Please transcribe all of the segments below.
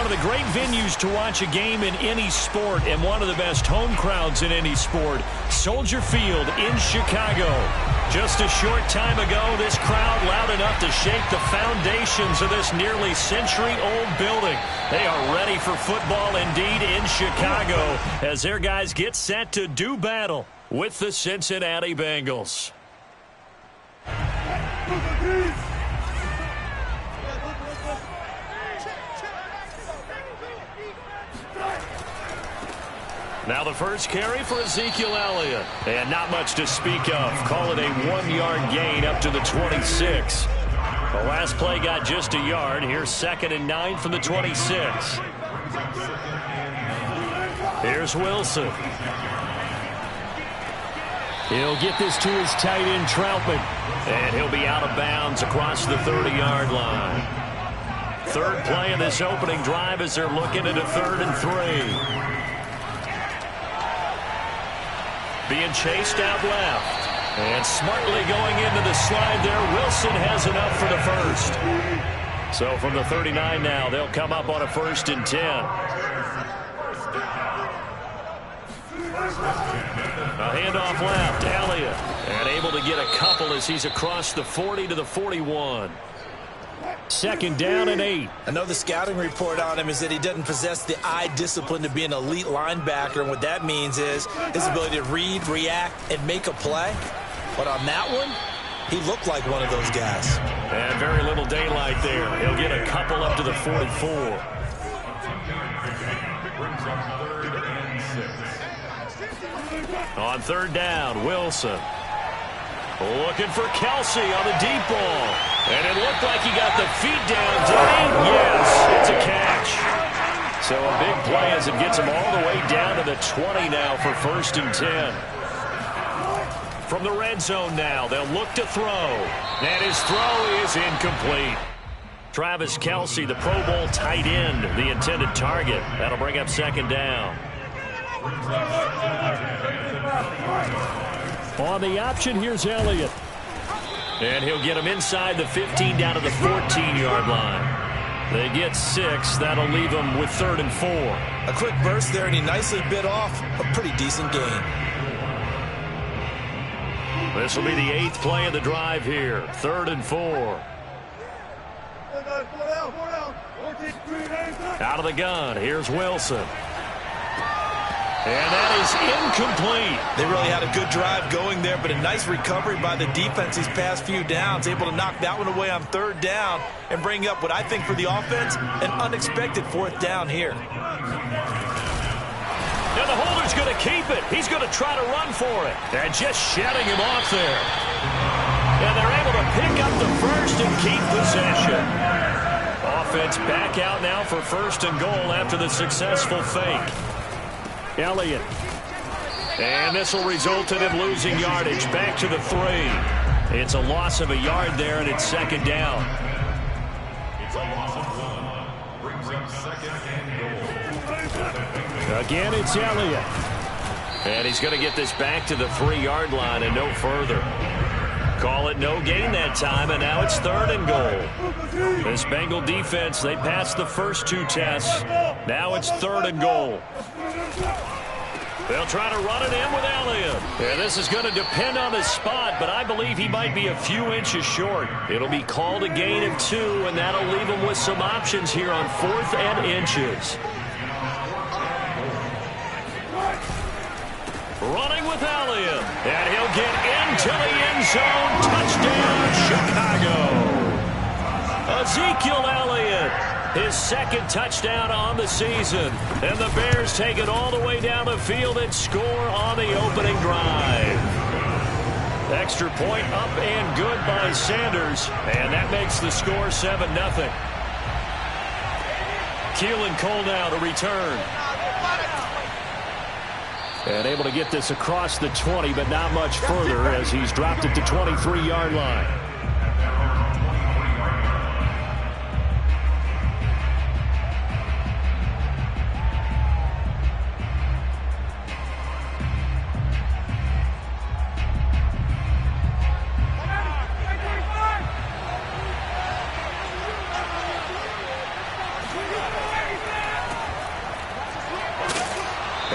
One of the great venues to watch a game in any sport and one of the best home crowds in any sport, Soldier Field in Chicago. Just a short time ago, this crowd loud enough to shake the foundations of this nearly century-old building. They are ready for football indeed in Chicago as their guys get set to do battle with the Cincinnati Bengals. Now the first carry for Ezekiel Elliott. And not much to speak of. Call it a 1-yard gain up to the 26. The last play got just a yard. Here's 2nd and 9 from the 26. Here's Wilson. He'll get this to his tight end, Troutman. And he'll be out of bounds across the 30-yard line. Third play of this opening drive as they're looking at a 3rd and 3. Being chased out left. And smartly going into the slide there. Wilson has enough for the first. So from the 39 now, they'll come up on a 1st and 10. A handoff left, Elliott. And able to get a couple as he's across the 40 to the 41. 2nd down and 8. I know the scouting report on him is that he doesn't possess the eye discipline to be an elite linebacker, and what that means is his ability to read, react, and make a play. But on that one, he looked like one of those guys. And very little daylight there. He'll get a couple up to the 44. On 3rd down, Wilson. Looking for Kelsey on the deep ball. And it looked like he got the feet down, did he? Yes, it's a catch. So a big play as it gets him all the way down to the 20 now for 1st and 10. From the red zone now, they'll look to throw. And his throw is incomplete. Travis Kelsey, the Pro Bowl tight end, the intended target. That'll bring up 2nd down. On the option, here's Elliott. And he'll get him inside the 15 down to the 14-yard line. They get 6. That'll leave them with 3rd and 4. A quick burst there, and he nicely bit off a pretty decent gain. This will be the 8th play of the drive here. 3rd and 4. Out of the gun, here's Wilson. And that is incomplete. They really had a good drive going there, but a nice recovery by the defense these past few downs, able to knock that one away on 3rd down and bring up what I think for the offense, an unexpected 4th down here. Now the holder's going to keep it. He's going to try to run for it. And just shutting him off there. And they're able to pick up the first and keep possession. Offense back out now for 1st and goal after the successful fake. Elliott. And this will result in him losing yardage back to the 3. It's a loss of a yard there, and it's 2nd down. Again, it's Elliott. And he's going to get this back to the 3-yard line and no further. Call it no gain that time, and now it's 3rd and goal. This Bengal defense, they passed the first 2 tests. Now it's 3rd and goal. They'll try to run it in with Elliott. And this is going to depend on his spot, but I believe he might be a few inches short. It'll be called a gain of 2, and that'll leave him with some options here on 4th and inches. Running with Elliott. And he'll get into the end zone. Touchdown, Chicago. Ezekiel Elliott. His 2nd touchdown on the season. And the Bears take it all the way down the field and score on the opening drive. Extra point up and good by Sanders. And that makes the score 7-0. Keelan Cole now to return. And able to get this across the 20, but not much further as he's dropped it to 23-yard line.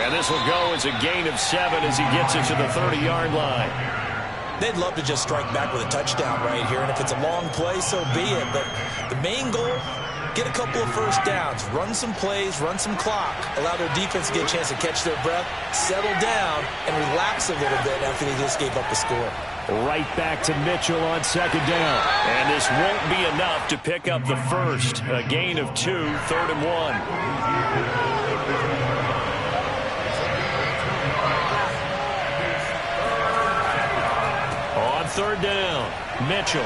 And this will go as a gain of 7 as he gets it to the 30-yard line. They'd love to just strike back with a touchdown right here, and if it's a long play, so be it. But the main goal, get a couple of first downs, run some plays, run some clock, allow their defense to get a chance to catch their breath, settle down, and relax a little bit after they just gave up a score. Right back to Mitchell on second down. And this won't be enough to pick up the first. A gain of 2, 3rd and 1. On 3rd down, Mitchell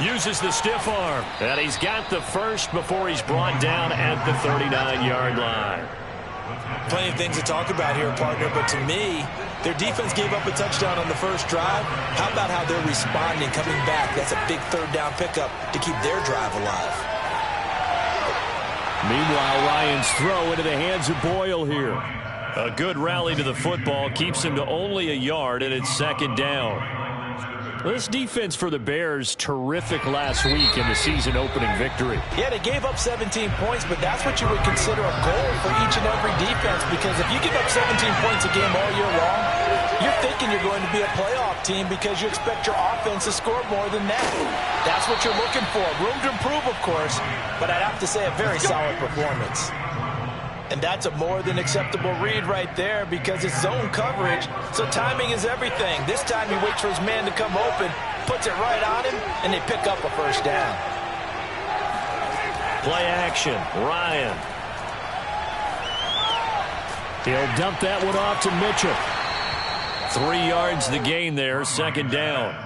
uses the stiff arm. And he's got the first before he's brought down at the 39-yard line. Plenty of things to talk about here, partner, but to me, their defense gave up a touchdown on the first drive. How about how they're responding, coming back? That's a big 3rd down pickup to keep their drive alive. Meanwhile, Ryan's throw into the hands of Boyle here. A good rally to the football keeps him to only a yard, and it's 2nd down. This defense for the Bears, terrific last week in the season-opening victory. Yeah, they gave up 17 points, but that's what you would consider a goal for each and every defense, because if you give up 17 points a game all year long, you're thinking you're going to be a playoff team because you expect your offense to score more than that. That's what you're looking for. Room to improve, of course, but I'd have to say a very solid performance. And that's a more than acceptable read right there because it's zone coverage, so timing is everything. This time he waits for his man to come open, puts it right on him, and they pick up a first down. Play action, Ryan. He'll dump that one off to Mitchell. 3 yards the gain there, 2nd down.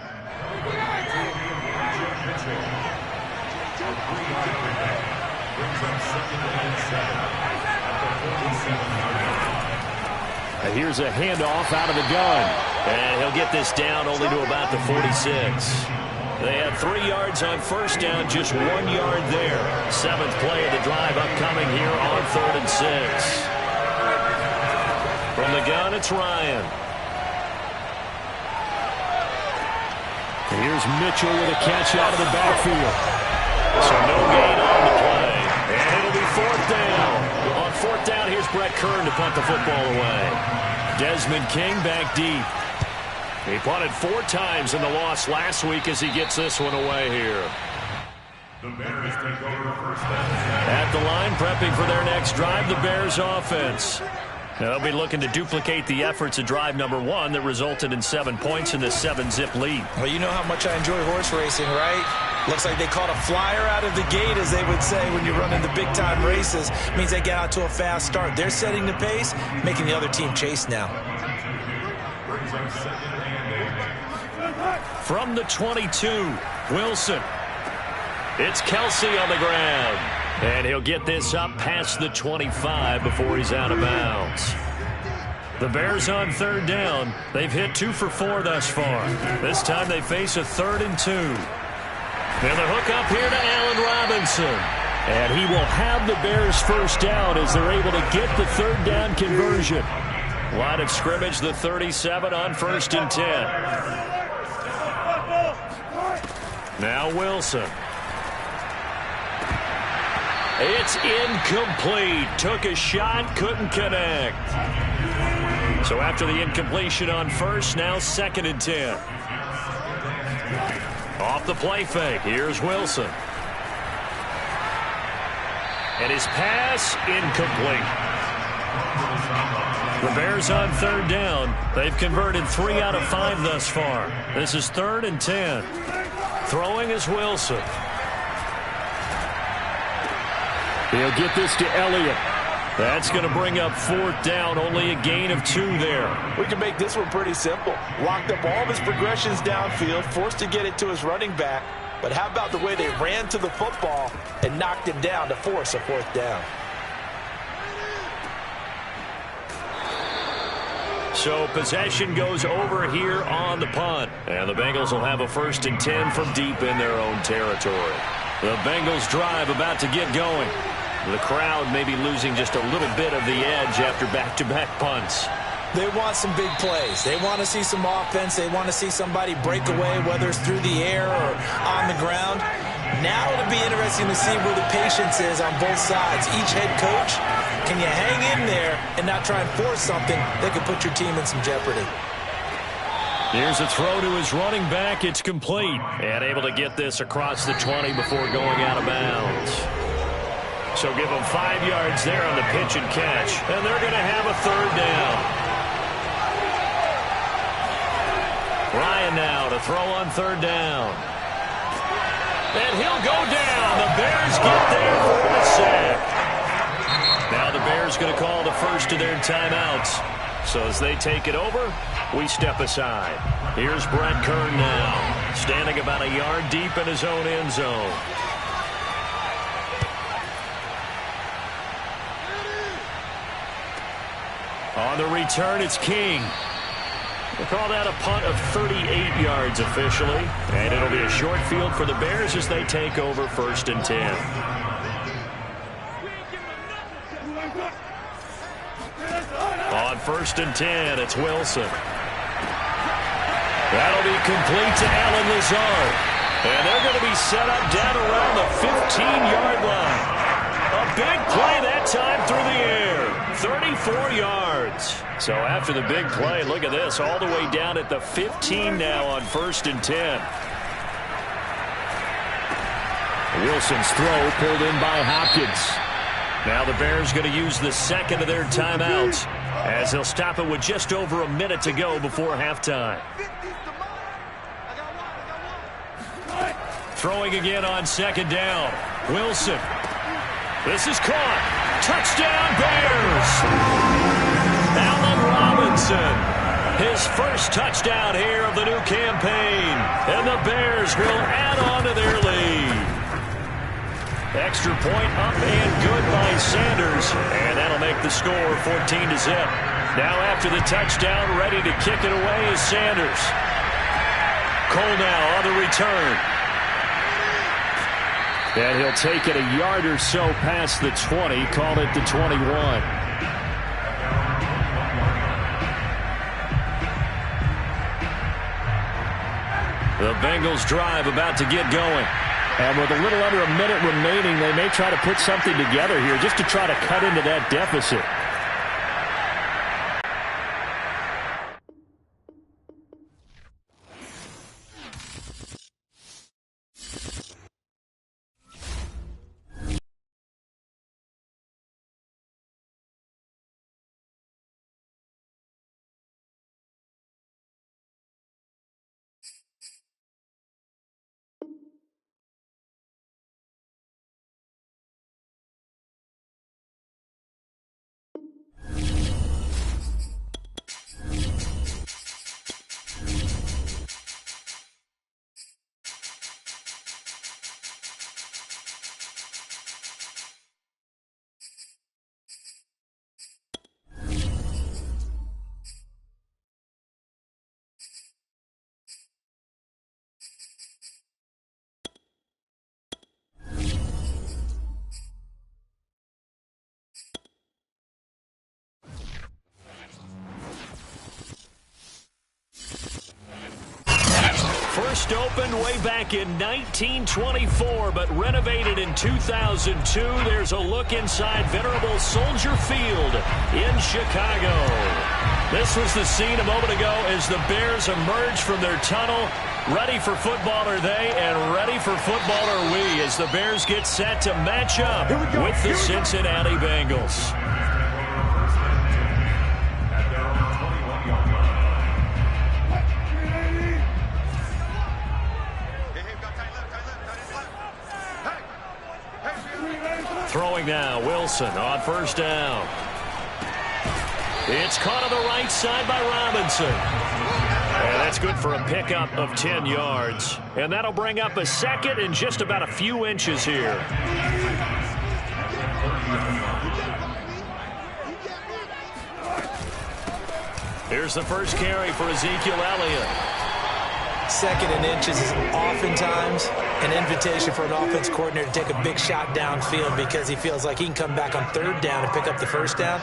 And here's a handoff out of the gun. And he'll get this down only to about the 46. They have 3 yards on first down, just 1 yard there. 7th play of the drive upcoming here on 3rd and 6. From the gun, it's Ryan. And here's Mitchell with a catch out of the backfield. So no gain on the play. And it'll be 4th down. On 4th down, here's Brett Kern to punt the football away. Desmond King back deep. He punted 4 times in the loss last week as he gets this one away here. The Bears take over first down. At the line, prepping for their next drive, the Bears offense. They'll be looking to duplicate the efforts of drive number 1 that resulted in 7 points in this 7-zip lead. Well, you know how much I enjoy horse racing, right? Looks like they caught a flyer out of the gate, as they would say when you're running the big-time races. It means they get out to a fast start. They're setting the pace, making the other team chase now. From the 22, Wilson. It's Kelsey on the ground. And he'll get this up past the 25 before he's out of bounds. The Bears on 3rd down. They've hit 2 for 4 thus far. This time they face a 3rd and 2. And the hook up here to Allen Robinson. And he will have the Bears first down as they're able to get the 3rd down conversion. Line of scrimmage, the 37 on 1st and 10. Now Wilson. It's incomplete. Took a shot, couldn't connect. So after the incompletion on first, now 2nd and 10. Off the play fake, here's Wilson. And his pass, incomplete. The Bears on 3rd down. They've converted 3 out of 5 thus far. This is 3rd and 10. Throwing is Wilson. He'll get this to Elliott. That's going to bring up 4th down. Only a gain of 2 there. We can make this one pretty simple. Locked up all of his progressions downfield, forced to get it to his running back. But how about the way they ran to the football and knocked him down to force a 4th down? So possession goes over here on the punt. And the Bengals will have a 1st and 10 from deep in their own territory. The Bengals drive about to get going. The crowd may be losing just a little bit of the edge after back-to-back punts. They want some big plays. They want to see some offense. They want to see somebody break away, whether it's through the air or on the ground. Now it'll be interesting to see where the patience is on both sides. Each head coach Can you hang in there and not try and force something that could put your team in some jeopardy? Here's a throw to his running back. It's complete. And able to get this across the 20 before going out of bounds. So give them 5 yards there on the pitch and catch. And they're going to have a third down. Ryan now to throw on third down. And he'll go down. The Bears get there for the sack. Now the Bears going to call the first of their timeouts. So as they take it over, we step aside. Here's Brett Kern now, standing about a yard deep in his own end zone. On the return, it's King. We'll call that a punt of 38 yards officially. And it'll be a short field for the Bears as they take over 1st and 10. On 1st and 10, it's Wilson. That'll be complete to Alan Lazard. And they're going to be set up down around the 15-yard line. A big play that time through the air. 34 yards. So after the big play, look at this, all the way down at the 15 now on 1st and 10. Wilson's throw pulled in by Hopkins. Now the Bears going to use the second of their timeouts as they'll stop it with just over a minute to go before halftime. Throwing again on 2nd down. Wilson. This is caught. Touchdown Bears. Allen Robinson. His first touchdown here of the new campaign. And the Bears will add on to their lead. Extra point up and good by Sanders. And that'll make the score 14-0. Now after the touchdown, ready to kick it away is Sanders. Cole now on the return. And he'll take it a yard or so past the 20. Call it the 21. The Bengals drive about to get going. And with a little under a minute remaining, they may try to put something together here just to try to cut into that deficit. First opened way back in 1924, but renovated in 2002. There's a look inside venerable Soldier Field in Chicago. This was the scene a moment ago as the Bears emerged from their tunnel. Ready for football are they, and ready for football are we as the Bears get set to match up with the Cincinnati Bengals. Throwing now, Wilson on 1st down. It's caught on the right side by Robinson. And that's good for a pickup of 10 yards. And that'll bring up a second and just about a few inches here. Here's the first carry for Ezekiel Elliott. 2nd and inches is oftentimes an invitation for an offense coordinator to take a big shot downfield because he feels like he can come back on 3rd down and pick up the 1st down.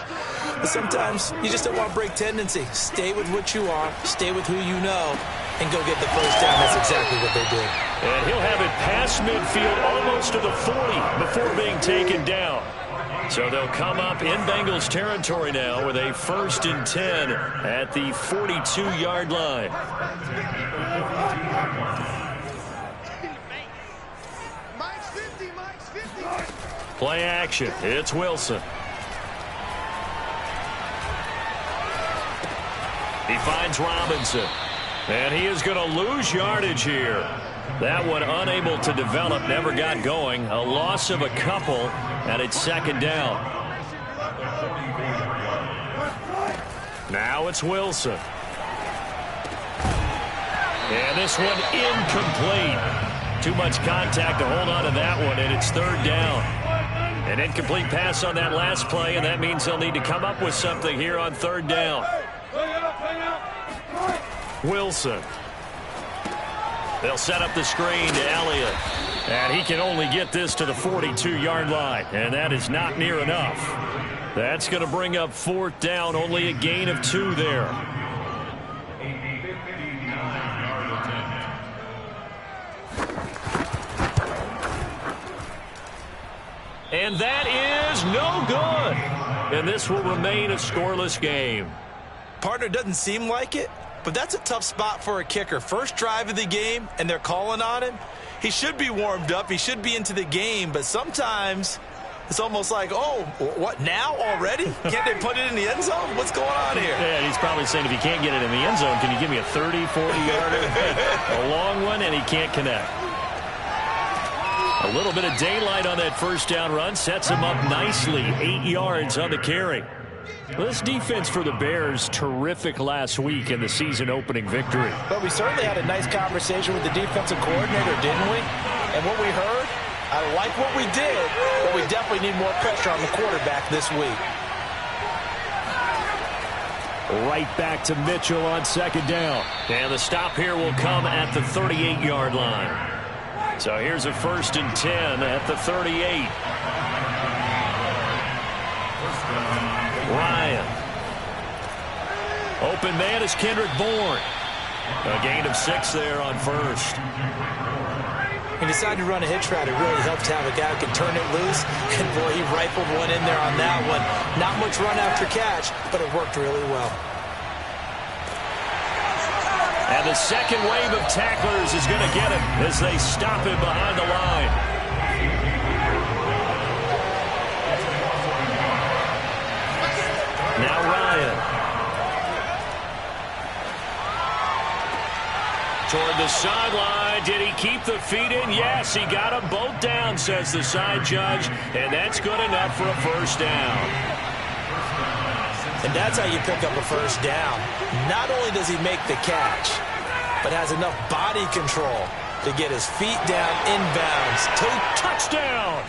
But sometimes you just don't want to break tendency. Stay with what you are. Stay with who you know. and go get the first down. That's exactly what they did. And he'll have it past midfield almost to the 40 before being taken down. So they'll come up in Bengals territory now with a 1st and 10 at the 42-yard line. Play action. It's Wilson. He finds Robinson. And he is going to lose yardage here. That one unable to develop, never got going. A loss of a couple, and it's 2nd down. Now it's Wilson. And this one incomplete. Too much contact to hold on to that one, and it's 3rd down. An incomplete pass on that last play, and that means they'll need to come up with something here on 3rd down. Wilson. They'll set up the screen to Elliott. And he can only get this to the 42-yard line. And that is not near enough. That's going to bring up 4th down. Only a gain of 2 there. And that is no good. And this will remain a scoreless game. Partner, doesn't seem like it, but that's a tough spot for a kicker. First drive of the game, and they're calling on him. He should be warmed up. He should be into the game, but sometimes it's almost like, oh, what, now already? Can't they put it in the end zone? What's going on here? Yeah, he's probably saying, if you can't get it in the end zone, can you give me a 30, 40-yarder? A long one, and he can't connect. A little bit of daylight on that first down run sets him up nicely. 8 yards on the carry. This defense for the Bears, terrific last week in the season-opening victory. But we certainly had a nice conversation with the defensive coordinator, didn't we? And what we heard, I like what we did, but we definitely need more pressure on the quarterback this week. Right back to Mitchell on 2nd down. And the stop here will come at the 38-yard line. So here's a 1st and 10 at the 38. Ryan. Open man is Kendrick Bourne. A gain of 6 there on 1st. He decided to run a hitch route. It really helped to have a guy who can turn it loose. And, boy, he rifled one in there on that one. Not much run after catch, but it worked really well. And the second wave of tacklers is going to get him as they stop him behind the line. Now Ryan. Toward the sideline. Did he keep the feet in? Yes, he got them both down, says the side judge. And that's good enough for a 1st down. And that's how you pick up a 1st down. Not only does he make the catch, but has enough body control to get his feet down inbounds. Touchdown!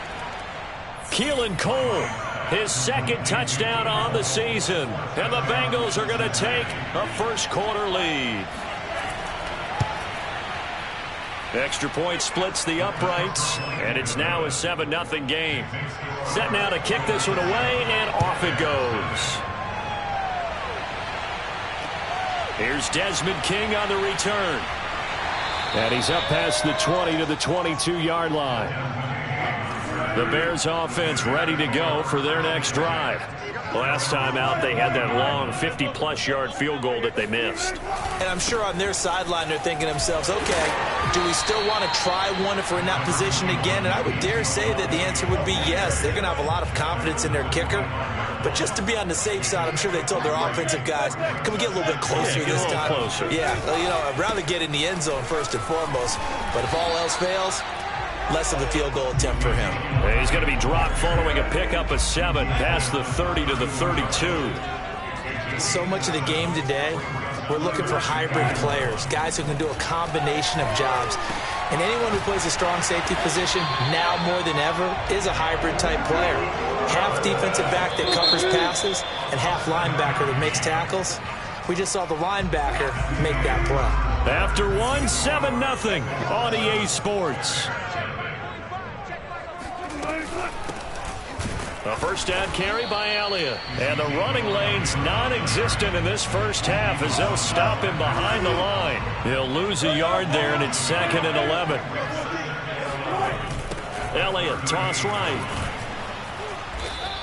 Keelan Cole, his 2nd touchdown on the season. And the Bengals are going to take a first-quarter lead. Extra point splits the uprights, and it's now a 7-0 game. Set now to kick this one away, and off it goes. Here's Desmond King on the return. And he's up past the 20 to the 22-yard line. The Bears offense ready to go for their next drive. Last time out, they had that long 50-plus yard field goal that they missed. And I'm sure on their sideline they're thinking to themselves, okay, do we still want to try one if we're in that position again? And I would dare say that the answer would be yes. They're going to have a lot of confidence in their kicker. But just to be on the safe side, I'm sure they told their offensive guys, can we get a little bit closer this time? Closer. Yeah, you know, I'd rather get in the end zone first and foremost. But if all else fails, less of a field goal attempt for him. He's going to be dropped following a pickup of 7 past the 30 to the 32. So much of the game today, we're looking for hybrid players, guys who can do a combination of jobs. And anyone who plays a strong safety position, now more than ever, is a hybrid-type player. Half defensive back that covers passes and half linebacker that makes tackles. We just saw the linebacker make that play. After 7-0 on EA Sports. A first down carry by Elliott. And the running lane's non-existent in this first half as they'll stop him behind the line. He'll lose a yard there, and it's 2nd and 11. Elliott, toss right.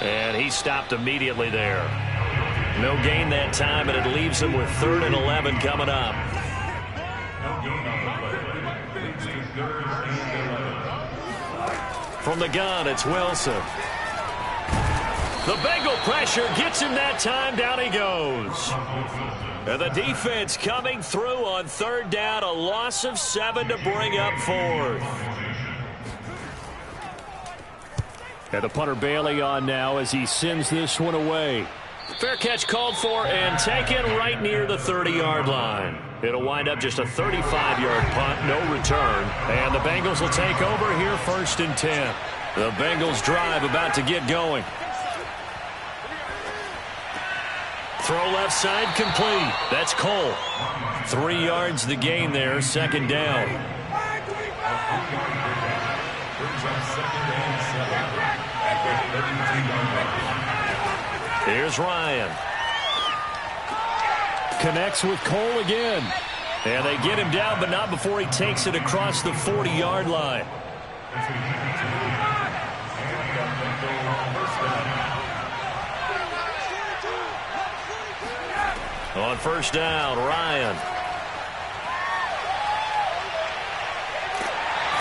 And he stopped immediately there. No gain that time, and it leaves him with 3rd and 11 coming up. From the gun, it's Wilson. The Bengal pressure gets him that time. Down he goes. And the defense coming through on 3rd down. A loss of 7 to bring up 4th. And the punter Bailey on now as he sends this one away. Fair catch called for and taken right near the 30-yard line. It'll wind up just a 35-yard punt, no return. And the Bengals will take over here 1st and 10. The Bengals drive about to get going. Throw left side complete. That's Cole. 3 yards the gain there, 2nd down. Here's Ryan. Connects with Cole again. And they get him down, but not before he takes it across the 40-yard line. On 1st down, Ryan.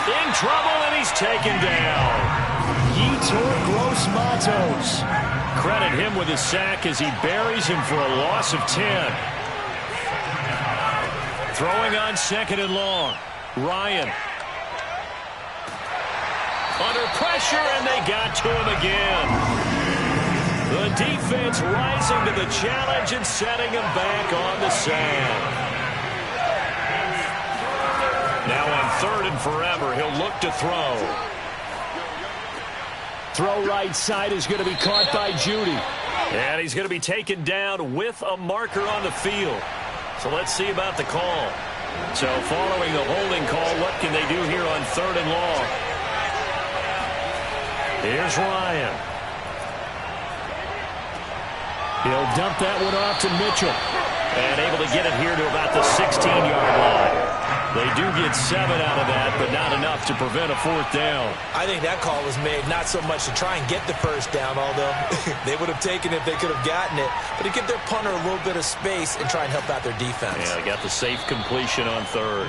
In trouble, and he's taken down. Yetur Gross-Matos. Credit him with a sack as he buries him for a loss of 10. Throwing on 2nd and long. Ryan. Under pressure, and they got to him again. The defense rising to the challenge and setting him back on the sand. Now on 3rd and forever, he'll look to throw. Throw right side is going to be caught by Judy. And he's going to be taken down with a marker on the field. So let's see about the call. So following the holding call, what can they do here on 3rd and long? Here's Ryan. He'll dump that one off to Mitchell. And able to get it here to about the 16-yard line. They do get 7 out of that, but not enough to prevent a 4th down. I think that call was made not so much to try and get the 1st down, although they would have taken it if they could have gotten it, but to give their punter a little bit of space and try and help out their defense. Yeah, they got the safe completion on 3rd.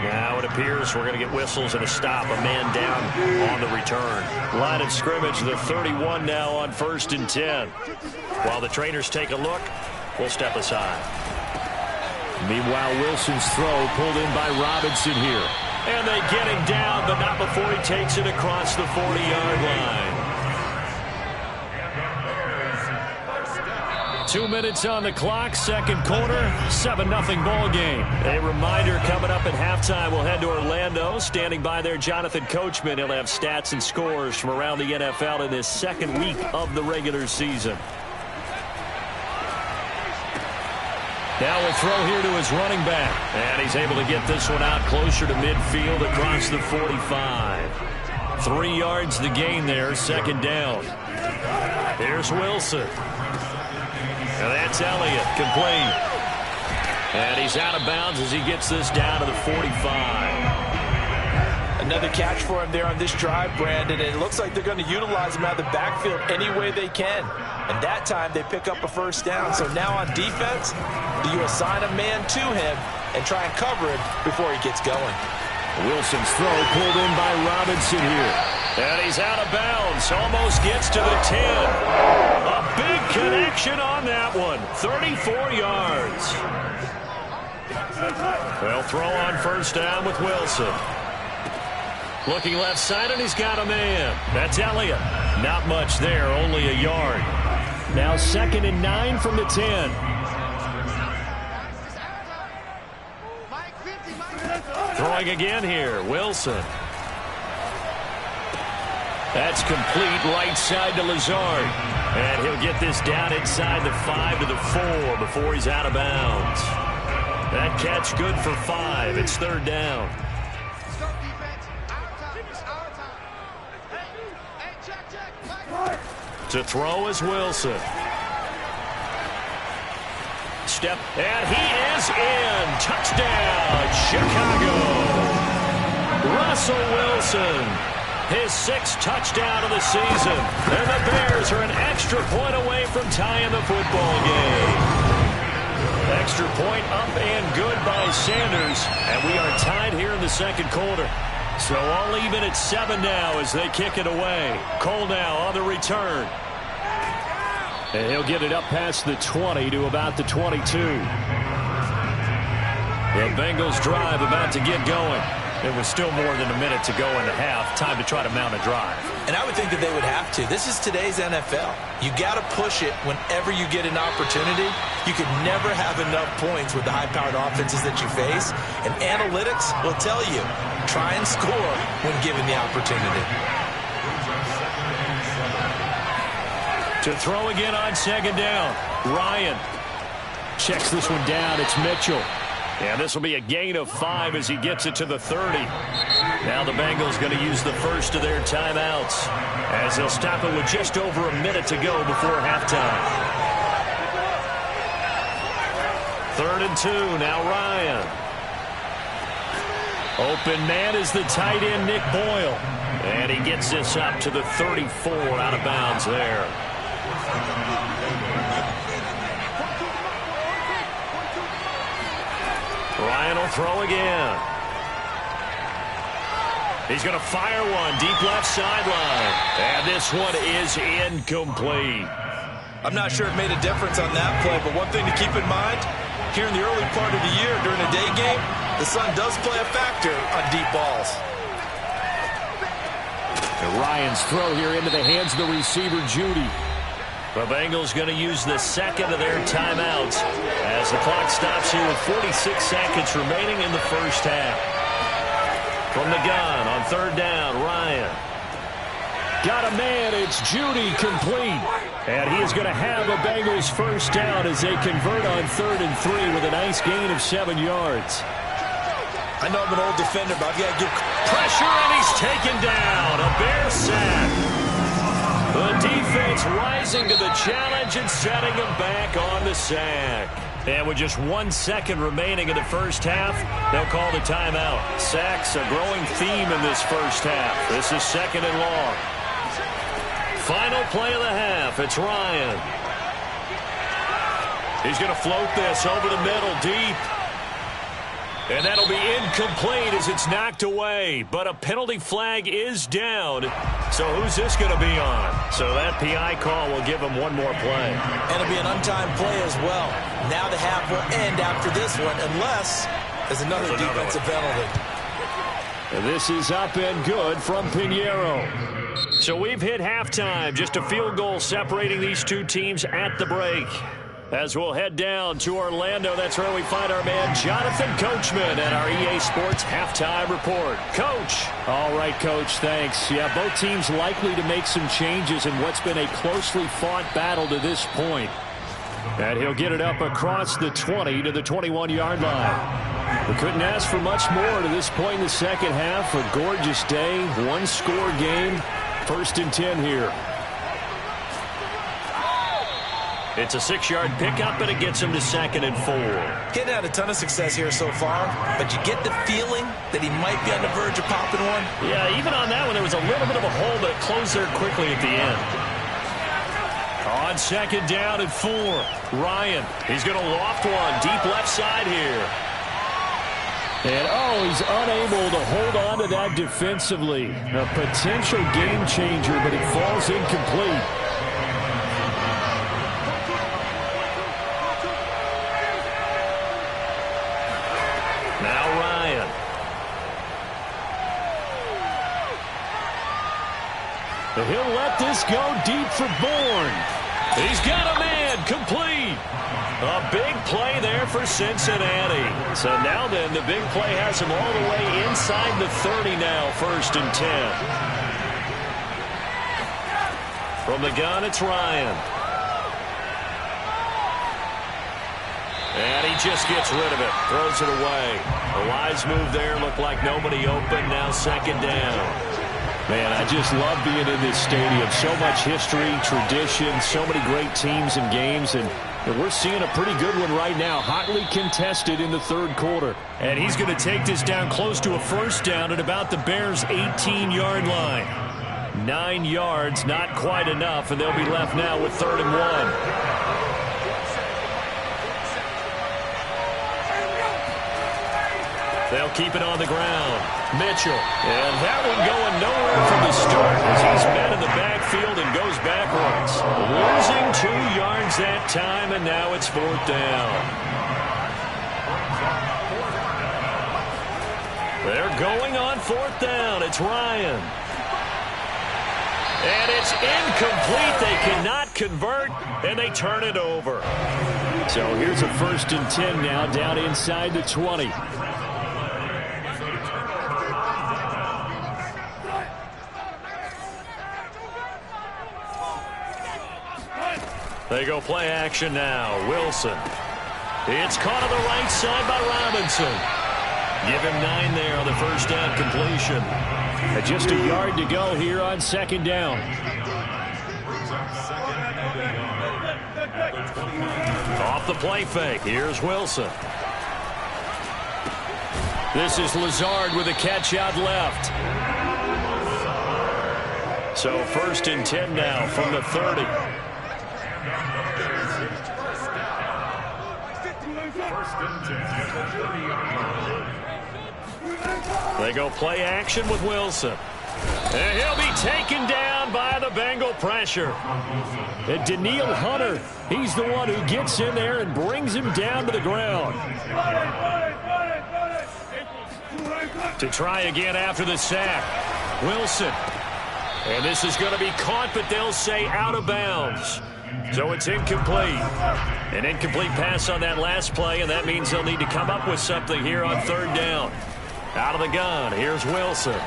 Now it appears we're going to get whistles and a stop. A man down on the return. Line of scrimmage, the 31 now on 1st and 10. While the trainers take a look, we'll step aside. Meanwhile, Wilson's throw pulled in by Robinson here. And they get him down, but not before he takes it across the 40-yard line. 2 minutes on the clock, 2nd quarter, 7-0 ball game. A reminder coming up at halftime, we'll head to Orlando. Standing by there, Jonathan Coachman. He'll have stats and scores from around the NFL in this 2nd week of the regular season. Now we'll throw here to his running back. And he's able to get this one out closer to midfield across the 45. 3 yards the gain there, 2nd down. Here's Wilson. And that's Elliott, complete. And he's out of bounds as he gets this down to the 45. Another catch for him there on this drive, Brandon. And it looks like they're going to utilize him out of the backfield any way they can. And that time they pick up a 1st down. So now on defense, do you assign a man to him and try and cover him before he gets going? Wilson's throw pulled in by Robinson here. And he's out of bounds. Almost gets to the 10. A big connection on that one. 34 yards. They'll throw on 1st down with Wilson. Looking left side, and he's got a man. That's Elliott. Not much there, only a yard. Now 2nd and 9 from the 10. Throwing again here, Wilson. That's complete right side to Lazard. And he'll get this down inside the 5 to the 4 before he's out of bounds. That catch good for 5. It's 3rd down. To throw is Wilson. Step, and he is in. Touchdown, Chicago. Russell Wilson, his 6th touchdown of the season. And the Bears are an extra point away from tying the football game. Extra point up and good by Sanders. And we are tied here in the second quarter. So all even at 7 now as they kick it away. Cole now on the return. And he'll get it up past the 20 to about the 22. The Bengals drive about to get going. There was still more than a minute to go in the half. Time to try to mount a drive. And I would think that they would have to. This is today's NFL. You got to push it whenever you get an opportunity. You can never have enough points with the high-powered offenses that you face. And analytics will tell you, try and score when given the opportunity. To throw again on 2nd down. Ryan checks this one down. It's Mitchell. And this will be a gain of 5 as he gets it to the 30. Now the Bengals going to use the first of their timeouts as they'll stop it with just over a minute to go before halftime. 3rd and 2. Now Ryan. Open man is the tight end, Nick Boyle. And he gets this up to the 34 out of bounds there. Ryan will throw again. He's going to fire one deep left sideline. And this one is incomplete. I'm not sure it made a difference on that play, but one thing to keep in mind, here in the early part of the year during a day game, the sun does play a factor on deep balls. And Ryan's throw here into the hands of the receiver, Judy. The Bengals going to use the second of their timeouts as the clock stops here with 46 seconds remaining in the first half. From the gun on 3rd down, Ryan. Got a man, it's Judy, complete. And he is going to have a Bengals first down as they convert on 3rd and 3 with a nice gain of 7 yards. I know I'm an old defender, but I've got to give pressure, and he's taken down. A Bear sack. The defense rising to the challenge and setting him back on the sack. And with just 1 second remaining in the first half, they'll call the timeout. Sacks, a growing theme in this first half. This is 2nd and long. Final play of the half. It's Ryan. He's going to float this over the middle deep. And that'll be incomplete as it's knocked away. But a penalty flag is down. So who's this going to be on? So that PI call will give him one more play. And it'll be an untimed play as well. Now the half will end after this one unless there's another defensive penalty. And this is up and good from Pinheiro. So we've hit halftime. Just a field goal separating these two teams at the break. As we'll head down to Orlando, that's where we find our man Jonathan Coachman at our EA Sports Halftime Report. Coach. All right, Coach, thanks. Yeah, both teams likely to make some changes in what's been a closely fought battle to this point. And he'll get it up across the 20 to the 21-yard line. We couldn't ask for much more to this point in the second half. A gorgeous day, one-score game, 1st and 10 here. It's a 6-yard pickup, and it gets him to 2nd and 4. He hadn't had a ton of success here so far, but you get the feeling that he might be on the verge of popping one. Yeah, even on that one, there was a little bit of a hole, but it closed there quickly at the end. On 2nd down and 4, Ryan. He's going to loft one deep left side here. And, he's unable to hold on to that defensively. A potential game changer, but it falls incomplete. He'll let this go deep for Bourne. He's got a man, complete. A big play there for Cincinnati. So now then, the big play has him all the way inside the 30 now, 1st and 10. From the gun, it's Ryan. And he just gets rid of it, throws it away. A wise move there, looked like nobody open, now 2nd down. Man, I just love being in this stadium. So much history, tradition, so many great teams and games, and we're seeing a pretty good one right now. Hotly contested in the third quarter. And he's going to take this down close to a first down at about the Bears' 18-yard line. 9 yards, not quite enough, and they'll be left now with 3rd and 1. They'll keep it on the ground. Mitchell. And that one going nowhere from the start as he's met in the backfield and goes backwards. Losing 2 yards that time, and now it's 4th down. They're going on 4th down. It's Ryan. And it's incomplete. They cannot convert, and they turn it over. So here's a 1st and 10 now down inside the 20. They go play action now. Wilson. It's caught on the right side by Robinson. Give him 9 there on the first down completion. And just a yard to go here on 2nd down. Off the play fake. Here's Wilson. This is Lazard with a catch out left. So 1st and 10 now from the 30. They go play action with Wilson. And he'll be taken down by the Bengal pressure. And Daniil Hunter, he's the one who gets in there and brings him down to the ground. To try again after the sack. Wilson. And this is going to be caught, but they'll say out of bounds. So it's incomplete. An incomplete pass on that last play, and that means they'll need to come up with something here on 3rd down. Out of the gun, here's Wilson.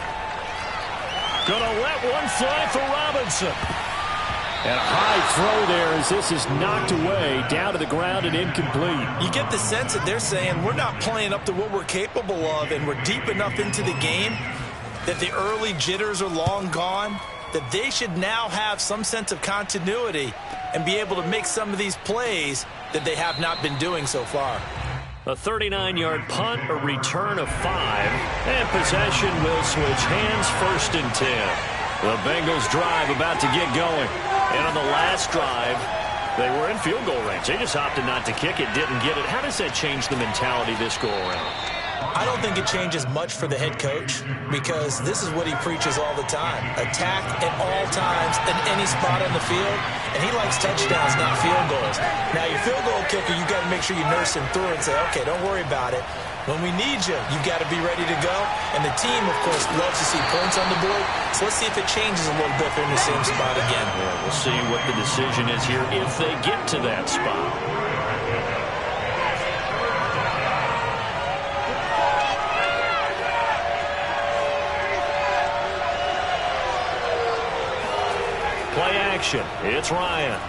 Gonna let one fly for Robinson. And a high throw there as this is knocked away, down to the ground and incomplete. You get the sense that they're saying we're not playing up to what we're capable of, and we're deep enough into the game that the early jitters are long gone, that they should now have some sense of continuity and be able to make some of these plays that they have not been doing so far. A 39-yard punt, a return of 5, and possession will switch hands. 1st and 10. The Bengals drive about to get going. And on the last drive, they were in field goal range. They just opted not to kick it, didn't get it. How does that change the mentality this go around? I don't think it changes much for the head coach because this is what he preaches all the time. Attack at all times in any spot on the field, and he likes touchdowns, not field goals. Now, your field goal kicker, you got to make sure you nurse him through and say, okay, don't worry about it. When we need you, you got to be ready to go. And the team, of course, loves to see points on the board. So let's see if it changes a little bit if they're in the same spot again. Yeah, we'll see what the decision is here if they get to that spot. Play action. It's Ryan.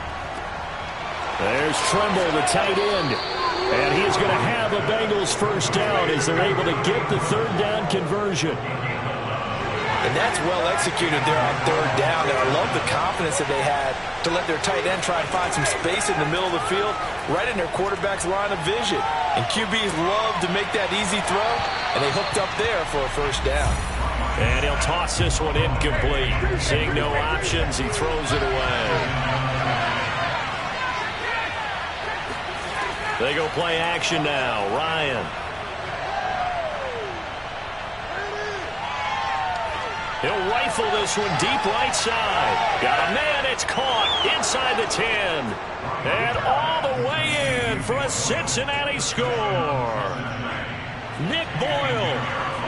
There's Trimble, the tight end. And he's going to have a Bengals 1st down as they're able to get the 3rd down conversion. And that's well executed there on 3rd down. And I love the confidence that they had to let their tight end try and find some space in the middle of the field, right in their quarterback's line of vision. And QBs love to make that easy throw, and they hooked up there for a 1st down. And he'll toss this one incomplete. Seeing no options, he throws it away. They go play action now. Ryan. He'll rifle this one deep right side. Got a man. It's caught inside the 10. And all the way in for a Cincinnati score. Nick Boyle,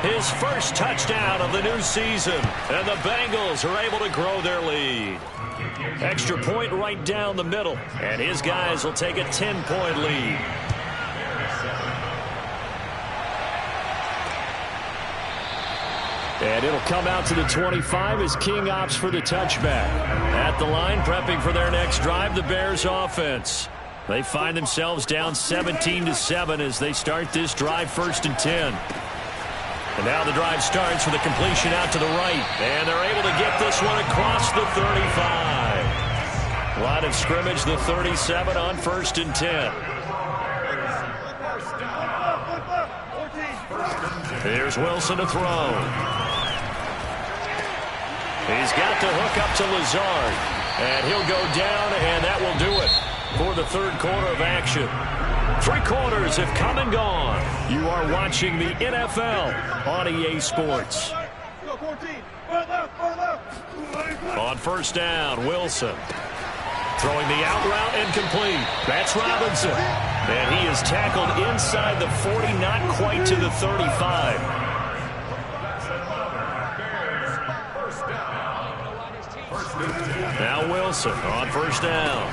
his 1st touchdown of the new season. And the Bengals are able to grow their lead. Extra point right down the middle. And his guys will take a 10-point lead. And it'll come out to the 25 as King opts for the touchback. At the line, prepping for their next drive, the Bears offense. They find themselves down 17-7 as they start this drive 1st and 10. And now the drive starts with a completion out to the right. And they're able to get this one across the 35. Line of scrimmage, the 37 on 1st and 10. Here's Wilson to throw. He's got the hook up to Lazard. And he'll go down, and that will do it for the third quarter of action. 3 quarters have come and gone. You are watching the NFL on EA Sports. On 1st down, Wilson. Throwing the out route and complete. That's Robinson. And he is tackled inside the 40, not quite to the 35. Now Wilson on 1st down.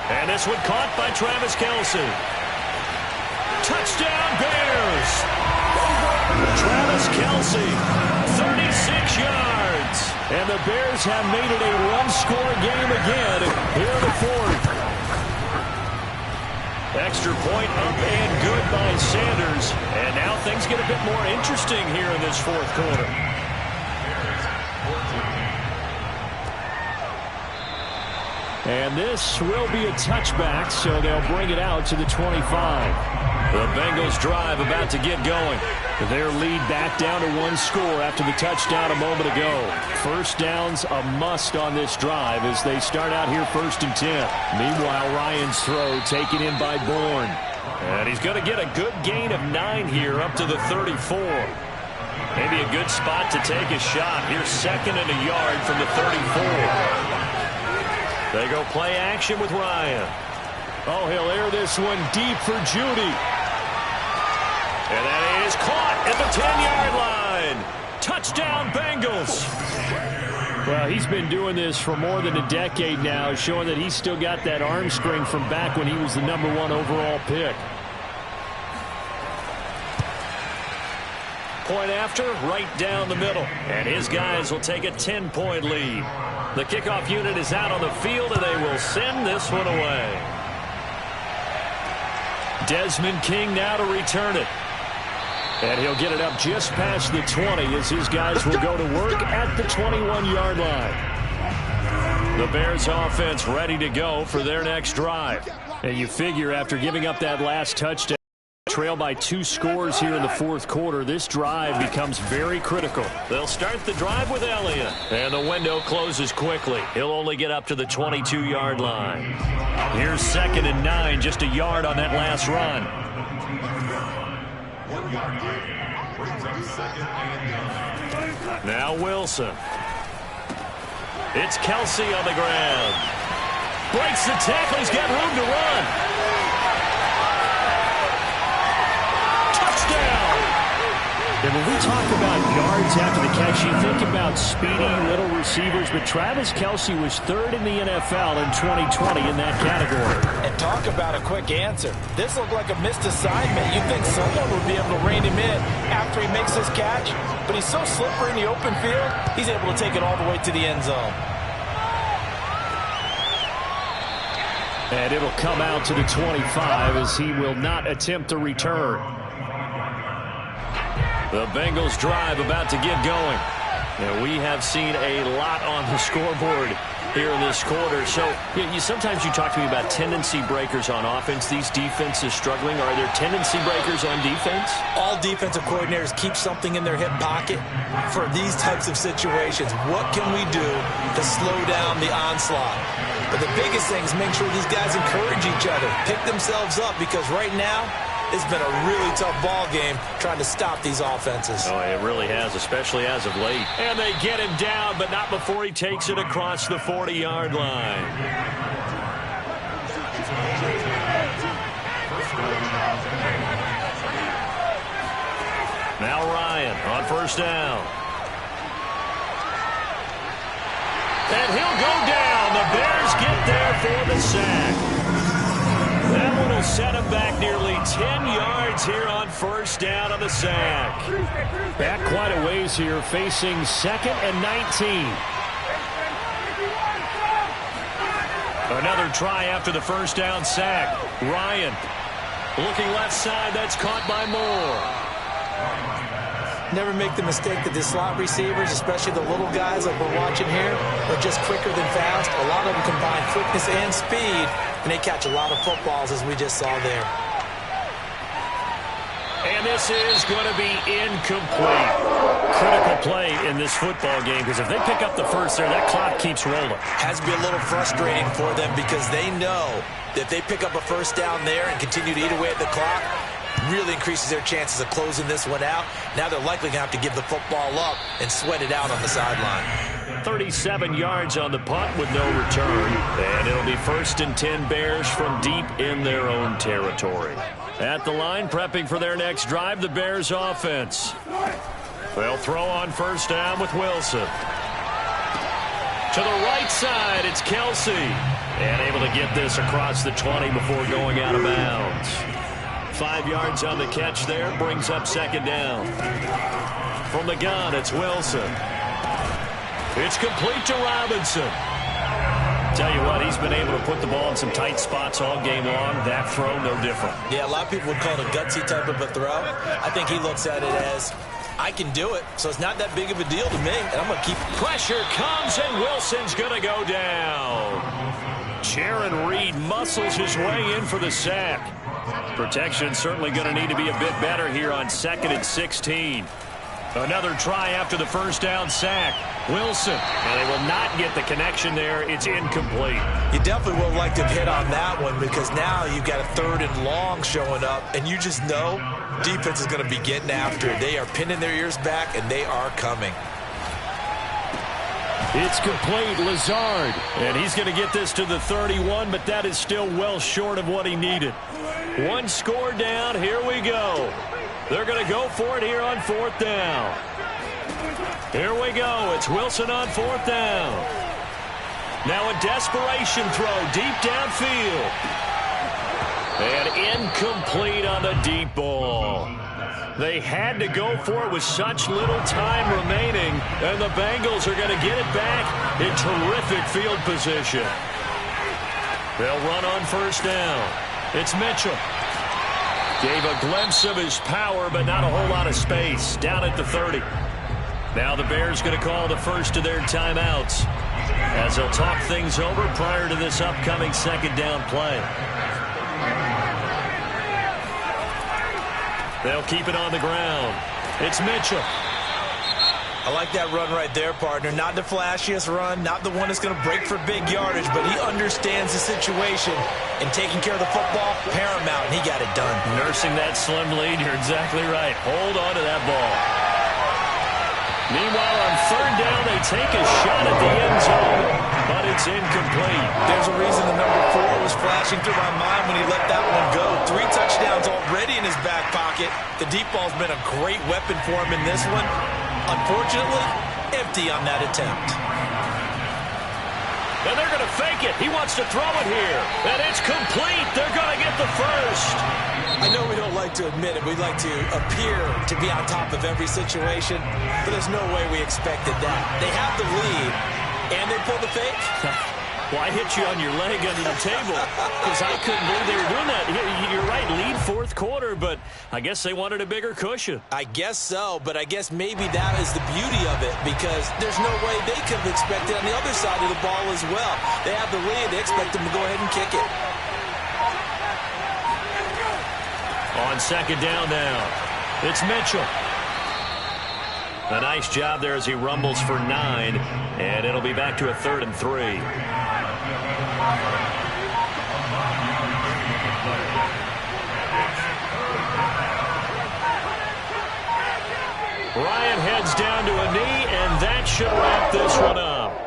And this one caught by Travis Kelce. Touchdown Bears! Travis Kelce, 36 yards. And the Bears have made it a one-score game again here in the 4th. Extra point up and good by Sanders. And now things get a bit more interesting here in this 4th quarter. And this will be a touchback, so they'll bring it out to the 25. The Bengals drive about to get going. Their lead back down to 1 score after the touchdown a moment ago. 1st down's a must on this drive as they start out here 1st and 10. Meanwhile, Ryan's throw taken in by Bourne. And he's going to get a good gain of 9 here up to the 34. Maybe a good spot to take a shot. Here's 2nd and a yard from the 34. They go play action with Ryan. Oh, he'll air this one deep for Judy. And that is caught at the 10-yard line. Touchdown, Bengals. Well, he's been doing this for more than a decade now, showing that he's still got that arm strength from back when he was the #1 overall pick. Point after, right down the middle. And his guys will take a 10-point lead. The kickoff unit is out on the field, and they will send this one away. Desmond King now to return it. And he'll get it up just past the 20 as his guys will go to work at the 21-yard line. The Bears offense ready to go for their next drive. And you figure after giving up that last touchdown, trail by 2 scores here in the 4th quarter, this drive becomes very critical. They'll start the drive with Elliott. And the window closes quickly. He'll only get up to the 22-yard line. Here's 2nd and 9, just a yard on that last run. 1 yard gain brings up 2nd and 9. Now Wilson. It's Kelce on the ground. Breaks the tackle. He's got room to run. And when we talk about yards after the catch, you think about speedy little receivers, but Travis Kelce was 3rd in the NFL in 2020 in that category. And talk about a quick answer. This looked like a missed assignment. You'd think someone would be able to rein him in after he makes his catch, but he's so slippery in the open field, he's able to take it all the way to the end zone. And it'll come out to the 25 as he will not attempt to return. The Bengals drive about to get going. And we have seen a lot on the scoreboard here in this quarter. So sometimes you talk to me about tendency breakers on offense. These defenses struggling. Are there tendency breakers on defense? All defensive coordinators keep something in their hip pocket for these types of situations. What can we do to slow down the onslaught? But the biggest thing is make sure these guys encourage each other, pick themselves up, because right now it's been a really tough ball game trying to stop these offenses. Oh, it really has, especially as of late. And they get him down, but not before he takes it across the 40-yard line. Now Ryan on 1st down. And he'll go down. The Bears get there for the sack. That one will set him back nearly 10 yards here on 1st down on the sack. Back quite a ways here, facing 2nd and 19. Another try after the 1st down sack. Ryan looking left side. That's caught by Moore. Never make the mistake that the slot receivers, especially the little guys like we're watching here, are just quicker than fast. A lot of them combine quickness and speed, and they catch a lot of footballs, as we just saw there. And this is going to be incomplete. Critical play in this football game, because if they pick up the first there, that clock keeps rolling. Has to be a little frustrating for them because they know that if they pick up a first down there and continue to eat away at the clock, really increases their chances of closing this one out. Now they're likely going to have to give the football up and sweat it out on the sideline. 37 yards on the punt with no return. And it'll be 1st and 10 Bears from deep in their own territory. At the line, prepping for their next drive, the Bears offense. They'll throw on first down with Wilson. To the right side, it's Kelsey. And able to get this across the 20 before going out of bounds. 5 yards on the catch there, brings up 2nd down. From the gun, it's Wilson. It's complete to Robinson. Tell you what, he's been able to put the ball in some tight spots all game long. That throw, no different. Yeah, a lot of people would call it a gutsy type of a throw. I think he looks at it as, I can do it, so it's not that big of a deal to me, and I'm going to keep. Pressure comes, and Wilson's going to go down. Jaron Reed muscles his way in for the sack. Protection certainly going to need to be a bit better here on 2nd and 16. Another try after the first down sack. Wilson, and they will not get the connection there. It's incomplete. You definitely would like to have hit on that one because now you've got a 3rd and long showing up, and you just know defense is going to be getting after it. They are pinning their ears back, and they are coming. It's complete, Lazard, and he's going to get this to the 31, but that is still well short of what he needed. 1 score down, here we go. They're going to go for it here on 4th down. Here we go, it's Wilson on 4th down. Now a desperation throw deep downfield. And incomplete on the deep ball. They had to go for it with such little time remaining, and the Bengals are going to get it back in terrific field position. They'll run on first down. It's Mitchell. Gave a glimpse of his power, but not a whole lot of space. Down at the 30. Now the Bears going to call the first of their timeouts as they'll talk things over prior to this upcoming 2nd down play. They'll keep it on the ground. It's Mitchell. I like that run right there, partner. Not the flashiest run, not the one that's going to break for big yardage, but he understands the situation, and taking care of the football, paramount, and he got it done. Nursing that slim lead, you're exactly right. Hold on to that ball. Meanwhile, on 3rd down, they take a shot at the end zone, but it's incomplete. There's a reason the number 4 was flashing through my mind when he let that one go. 3 touchdowns already in his back pocket. The deep ball's been a great weapon for him in this one. Unfortunately, empty on that attempt. And they're going to fake it. He wants to throw it here. And it's complete. They're going to get the first. I know we don't like to admit it. We like to appear to be on top of every situation, but there's no way we expected that. They have the lead, and they pull the fake. Well, I hit you on your leg under the table because I couldn't believe they were doing that. You're right, lead 4th quarter, but I guess they wanted a bigger cushion. I guess so, but I guess maybe that is the beauty of it because there's no way they could have expected on the other side of the ball as well. They have the lead. They expect them to go ahead and kick it. On 2nd down now, it's Mitchell. A nice job there as he rumbles for 9, and it'll be back to a 3rd and 3. Ryan heads down to a knee, and that should wrap this one up.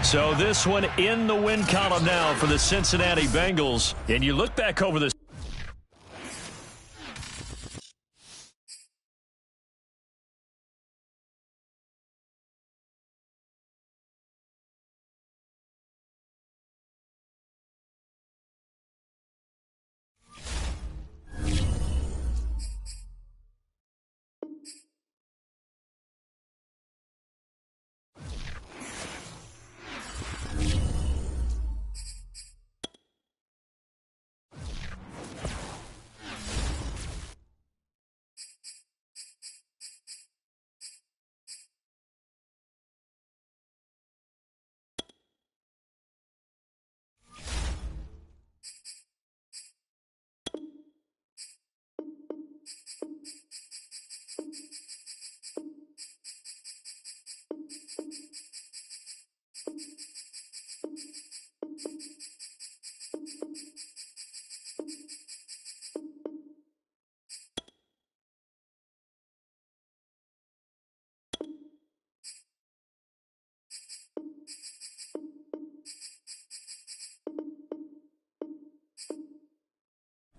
So this one in the win column now for the Cincinnati Bengals. And you look back over the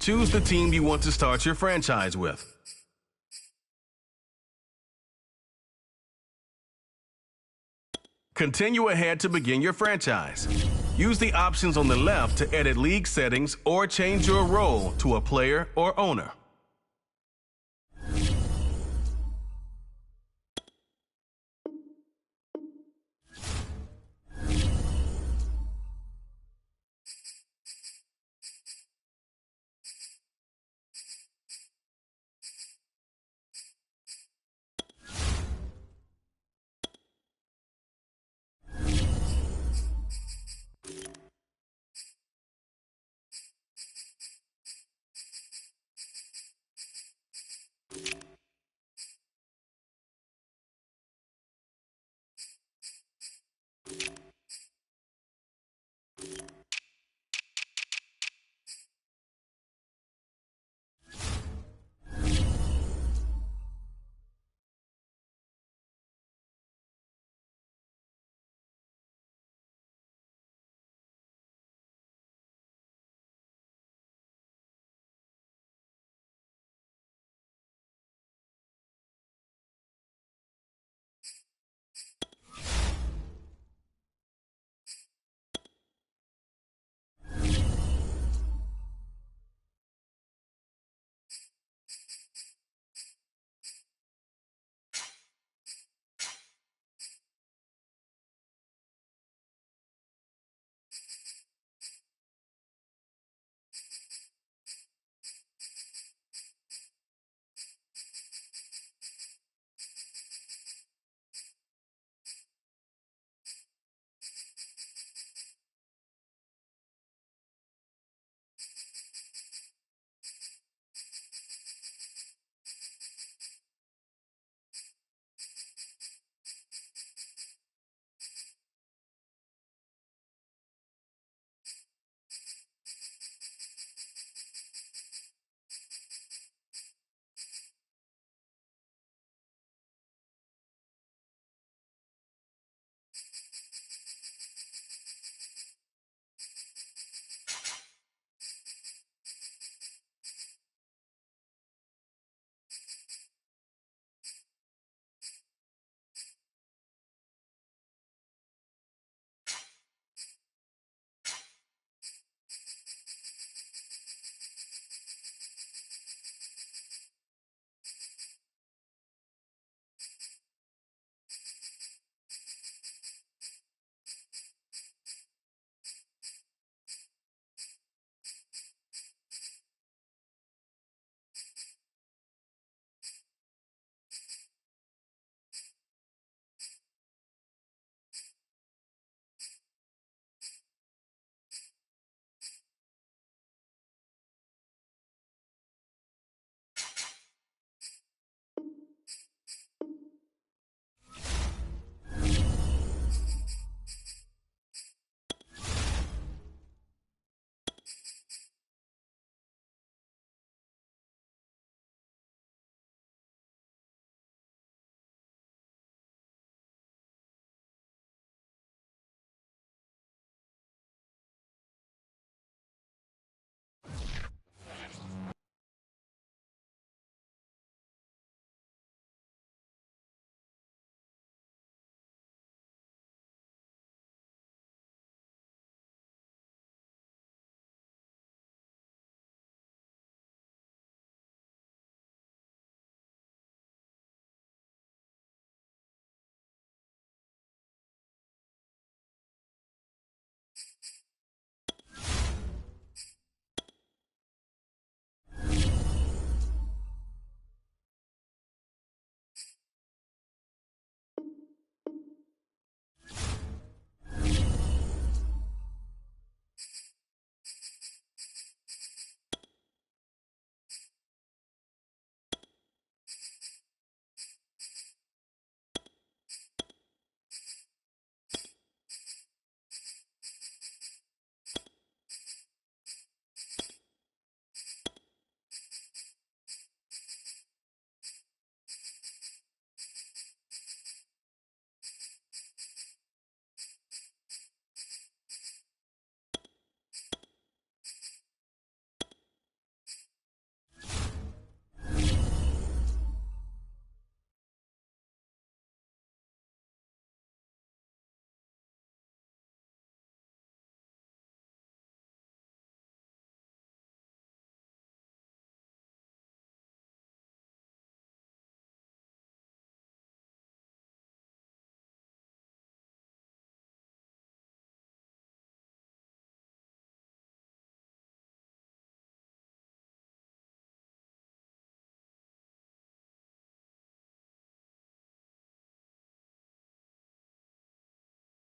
Choose the team you want to start your franchise with. Continue ahead to begin your franchise. Use the options on the left to edit league settings or change your role to a player or owner.